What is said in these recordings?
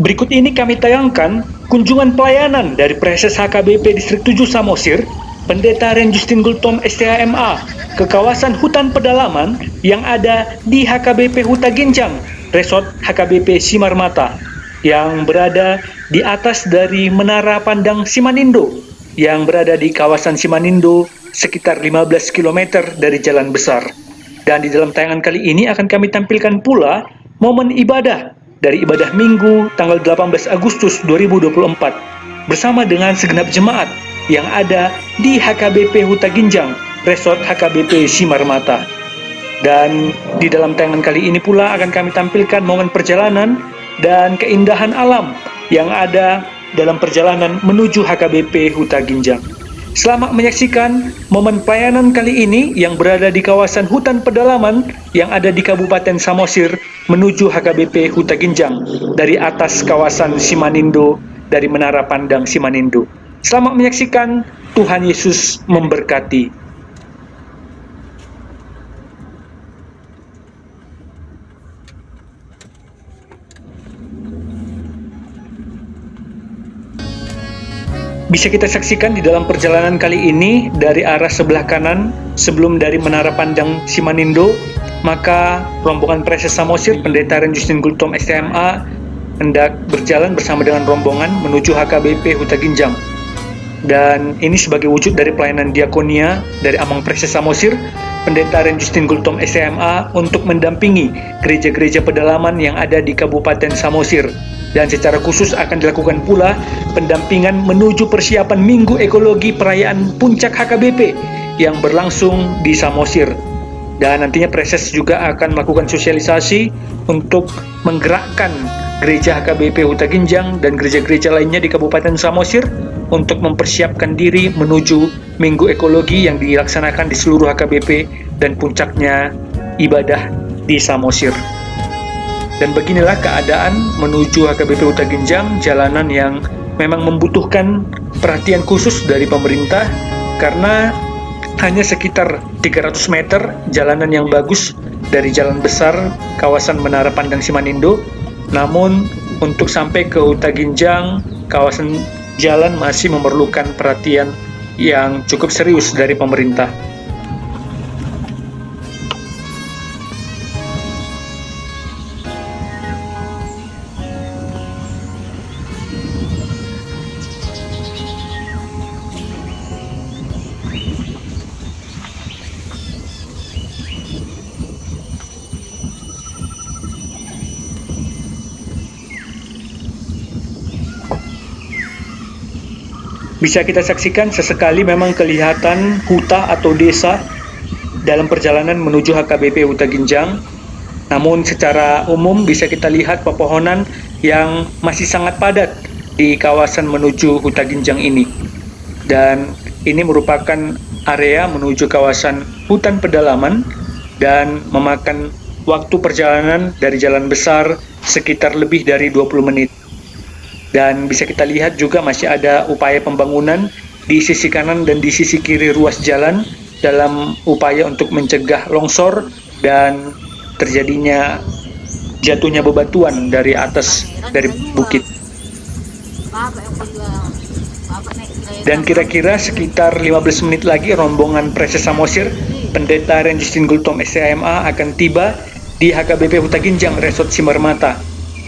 Berikut ini kami tayangkan kunjungan pelayanan dari Preses HKBP Distrik 7 Samosir, Pendeta Ren Justin Gultom STHMA, ke kawasan hutan pedalaman yang ada di HKBP Huta Ginjang, Resort HKBP Simarmata, yang berada di atas dari Menara Pandang Simanindo, yang berada di kawasan Simanindo sekitar 15 km dari Jalan Besar. Dan di dalam tayangan kali ini akan kami tampilkan pula momen ibadah dari ibadah Minggu tanggal 18 Agustus 2024 bersama dengan segenap jemaat yang ada di HKBP Huta Ginjang, Resort HKBP Simarmata. Dan di dalam tayangan kali ini pula akan kami tampilkan momen perjalanan dan keindahan alam yang ada dalam perjalanan menuju HKBP Huta Ginjang. Selamat menyaksikan momen pelayanan kali ini yang berada di kawasan hutan pedalaman yang ada di Kabupaten Samosir menuju HKBP Huta Ginjang dari atas kawasan Simanindo, dari Menara Pandang Simanindo. Selamat menyaksikan, Tuhan Yesus memberkati. Bisa kita saksikan di dalam perjalanan kali ini dari arah sebelah kanan sebelum dari Menara Pandang Simanindo, maka rombongan Preses Samosir Pendeta Ren Justin Gultom STHMA hendak berjalan bersama dengan rombongan menuju HKBP Huta Ginjang. Dan ini sebagai wujud dari pelayanan diakonia dari Amang Preses Samosir Pendeta Ren Justin Gultom STHMA untuk mendampingi gereja-gereja pedalaman yang ada di Kabupaten Samosir. Dan secara khusus akan dilakukan pula pendampingan menuju persiapan Minggu Ekologi Perayaan Puncak HKBP yang berlangsung di Samosir. Dan nantinya Preses juga akan melakukan sosialisasi untuk menggerakkan gereja HKBP Huta Ginjang dan gereja-gereja lainnya di Kabupaten Samosir untuk mempersiapkan diri menuju Minggu Ekologi yang dilaksanakan di seluruh HKBP dan puncaknya ibadah di Samosir. Dan beginilah keadaan menuju HKBP Huta Ginjang, jalanan yang memang membutuhkan perhatian khusus dari pemerintah karena hanya sekitar 300 meter jalanan yang bagus dari jalan besar kawasan Menara Pandang Simanindo. Namun untuk sampai ke Huta Ginjang, kawasan jalan masih memerlukan perhatian yang cukup serius dari pemerintah. Bisa kita saksikan sesekali memang kelihatan huta atau desa dalam perjalanan menuju HKBP Huta Ginjang. Namun secara umum bisa kita lihat pepohonan yang masih sangat padat di kawasan menuju Huta Ginjang ini. Dan ini merupakan area menuju kawasan hutan pedalaman dan memakan waktu perjalanan dari jalan besar sekitar lebih dari 20 menit. Dan bisa kita lihat juga masih ada upaya pembangunan di sisi kanan dan di sisi kiri ruas jalan dalam upaya untuk mencegah longsor dan terjadinya jatuhnya bebatuan dari atas dari bukit. Dan kira-kira sekitar 15 menit lagi rombongan Preses Samosir Pendeta Ren Justin Gultom STHMA akan tiba di HKBP Huta Ginjang Resort Simarmata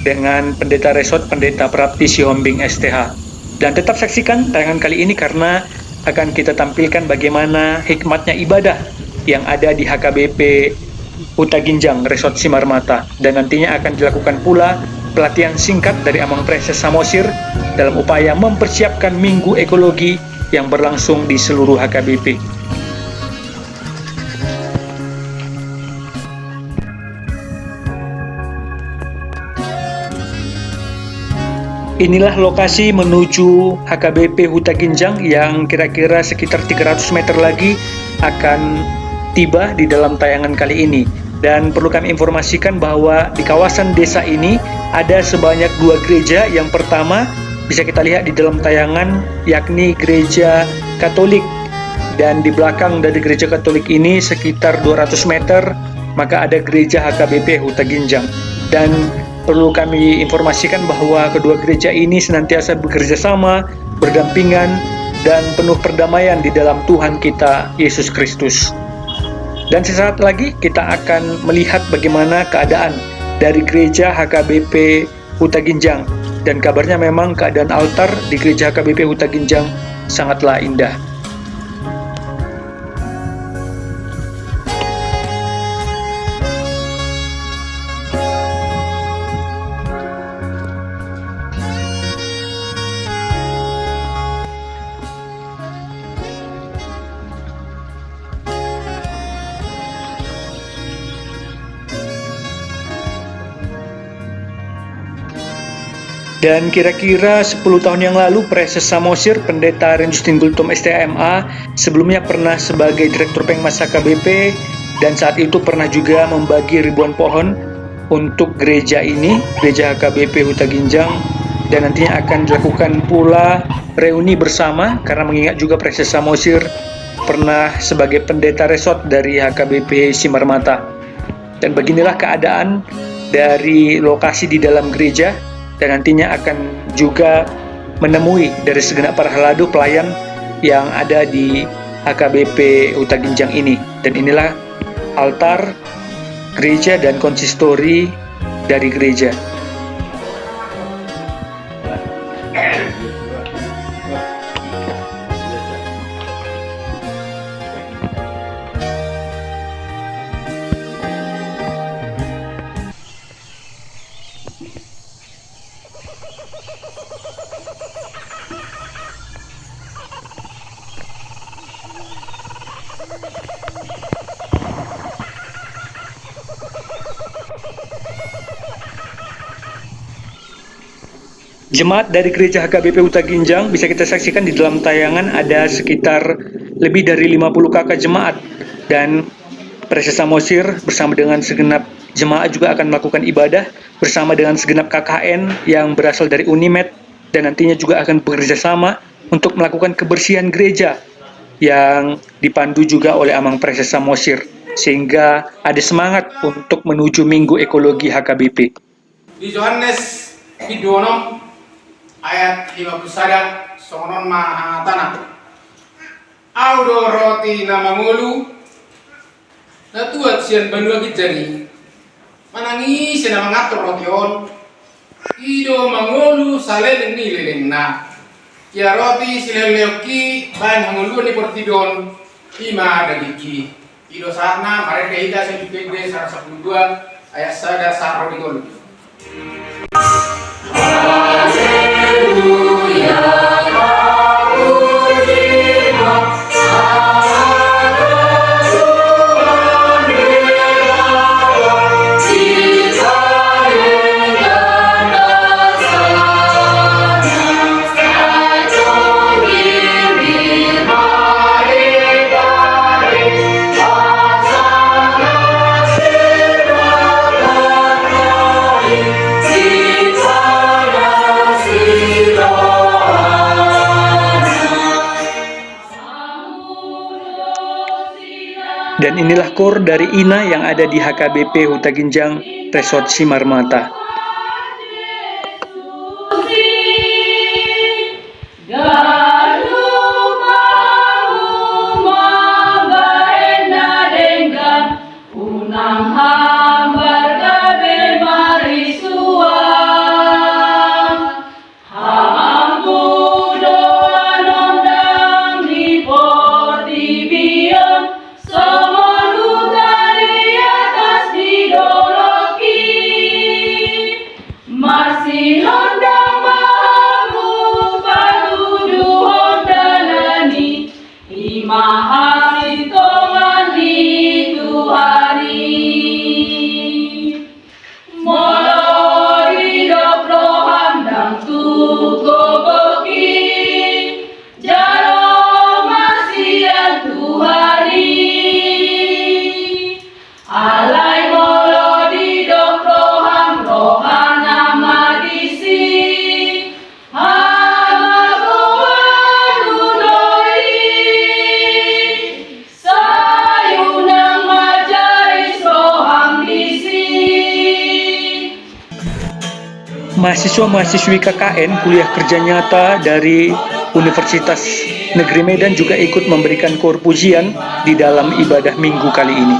dengan Pendeta Resort Pendeta Prapti Sihombing STH. Dan tetap saksikan tayangan kali ini karena akan kita tampilkan bagaimana hikmatnya ibadah yang ada di HKBP Huta Ginjang Resort Simarmata. Dan nantinya akan dilakukan pula pelatihan singkat dari Amang Preses Samosir dalam upaya mempersiapkan Minggu Ekologi yang berlangsung di seluruh HKBP. Inilah lokasi menuju HKBP Huta Ginjang yang kira-kira sekitar 300 meter lagi akan tiba di dalam tayangan kali ini. Dan perlu kami informasikan bahwa di kawasan desa ini ada sebanyak 2 gereja. Yang pertama bisa kita lihat di dalam tayangan, yakni gereja Katolik. Dan di belakang dari gereja Katolik ini sekitar 200 meter maka ada gereja HKBP Huta Ginjang. Dan perlu kami informasikan bahwa kedua gereja ini senantiasa bekerja sama, berdampingan, dan penuh perdamaian di dalam Tuhan kita, Yesus Kristus. Dan sesaat lagi kita akan melihat bagaimana keadaan dari gereja HKBP Huta Ginjang. Dan kabarnya memang keadaan altar di gereja HKBP Huta Ginjang sangatlah indah. Dan kira-kira 10 tahun yang lalu, Preses Samosir, Pendeta Ren Justin Gultom STMA, sebelumnya pernah sebagai Direktur Pengmas HKBP, dan saat itu pernah juga membagi ribuan pohon untuk gereja ini, gereja HKBP Huta Ginjang, dan nantinya akan dilakukan pula reuni bersama, karena mengingat juga Preses Samosir pernah sebagai pendeta resort dari HKBP Simarmata. Dan beginilah keadaan dari lokasi di dalam gereja, dan nantinya akan juga menemui dari segenap para haladu pelayan yang ada di HKBP Huta Ginjang ini. Dan inilah altar gereja dan konsistori dari gereja. Jemaat dari gereja HKBP Huta Ginjang bisa kita saksikan di dalam tayangan ada sekitar lebih dari 50 kakak jemaat, dan Preses Samosir bersama dengan segenap jemaat juga akan melakukan ibadah bersama dengan segenap KKN yang berasal dari Unimed, dan nantinya juga akan bekerja sama untuk melakukan kebersihan gereja yang dipandu juga oleh Amang Preses Samosir, sehingga ada semangat untuk menuju Minggu Ekologi HKBP. Di Yohanes video 6 ayat 51 songonon mahatana audo roti na mangulu na tuat sian bandua gijani manangis na mangator roti on ido mangulu saleleng ni leleng na kia roti sileleoki bahan hangulu ni portidon ima dagiki ido saatna mereka ida sa dipegde 112 ayat sada sa rodigol. Dan inilah kor dari Ina yang ada di HKBP Huta Ginjang Resort Simarmata. Alai molo di dok roham rohana madi mahasiswa-mahasiswi KKN kuliah kerja nyata dari Universitas Negeri Medan juga ikut memberikan koor pujian di dalam ibadah minggu kali ini.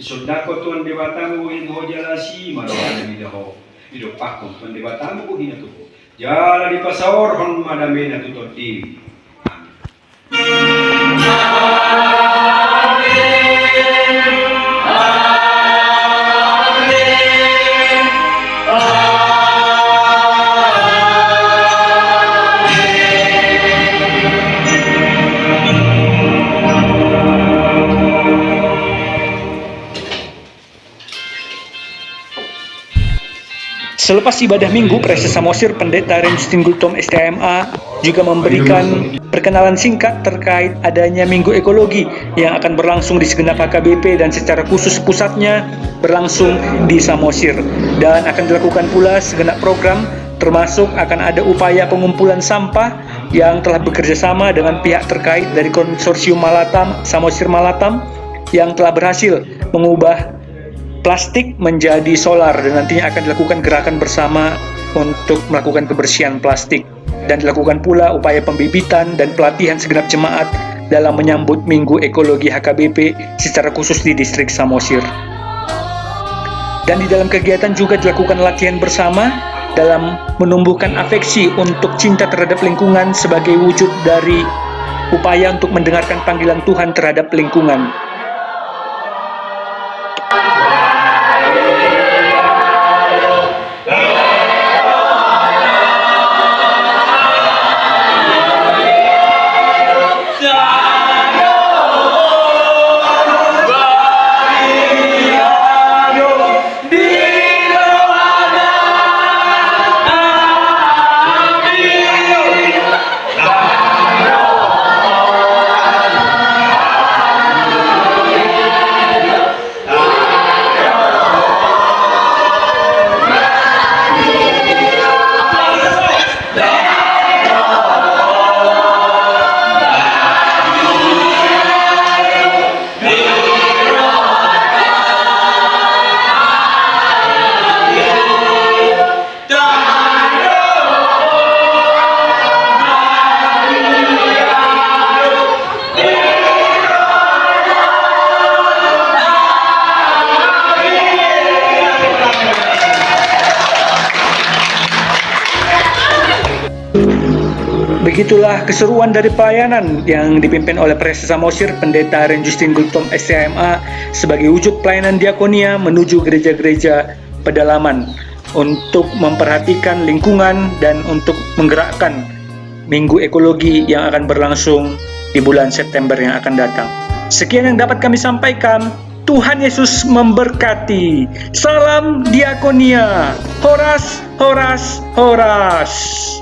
Isodako Tuhan Dewatamu inho jalasi marwana midaho ido pakon Tuhan Dewatamu ko hinatuko jala di pasawar hon madame na tutoti. Selepas ibadah minggu, Presses Samosir Pendeta Ren Justin Gultom STMA juga memberikan perkenalan singkat terkait adanya Minggu Ekologi yang akan berlangsung di segenap HKBP dan secara khusus pusatnya berlangsung di Samosir. Dan akan dilakukan pula segenap program, termasuk akan ada upaya pengumpulan sampah yang telah bekerja sama dengan pihak terkait dari konsorsium Malatam, Samosir Malatam, yang telah berhasil mengubah plastik menjadi solar dan nantinya akan dilakukan gerakan bersama untuk melakukan kebersihan plastik dan dilakukan pula upaya pembibitan dan pelatihan segenap jemaat dalam menyambut Minggu Ekologi HKBP secara khusus di distrik Samosir. Dan di dalam kegiatan juga dilakukan latihan bersama dalam menumbuhkan afeksi untuk cinta terhadap lingkungan sebagai wujud dari upaya untuk mendengarkan panggilan Tuhan terhadap lingkungan. Begitulah keseruan dari pelayanan yang dipimpin oleh Presses Samosir Pendeta Ren Justin Gultom STMA sebagai wujud pelayanan diakonia menuju gereja-gereja pedalaman untuk memperhatikan lingkungan dan untuk menggerakkan Minggu Ekologi yang akan berlangsung di bulan September yang akan datang. Sekian yang dapat kami sampaikan. Tuhan Yesus memberkati. Salam diakonia. Horas, horas, horas.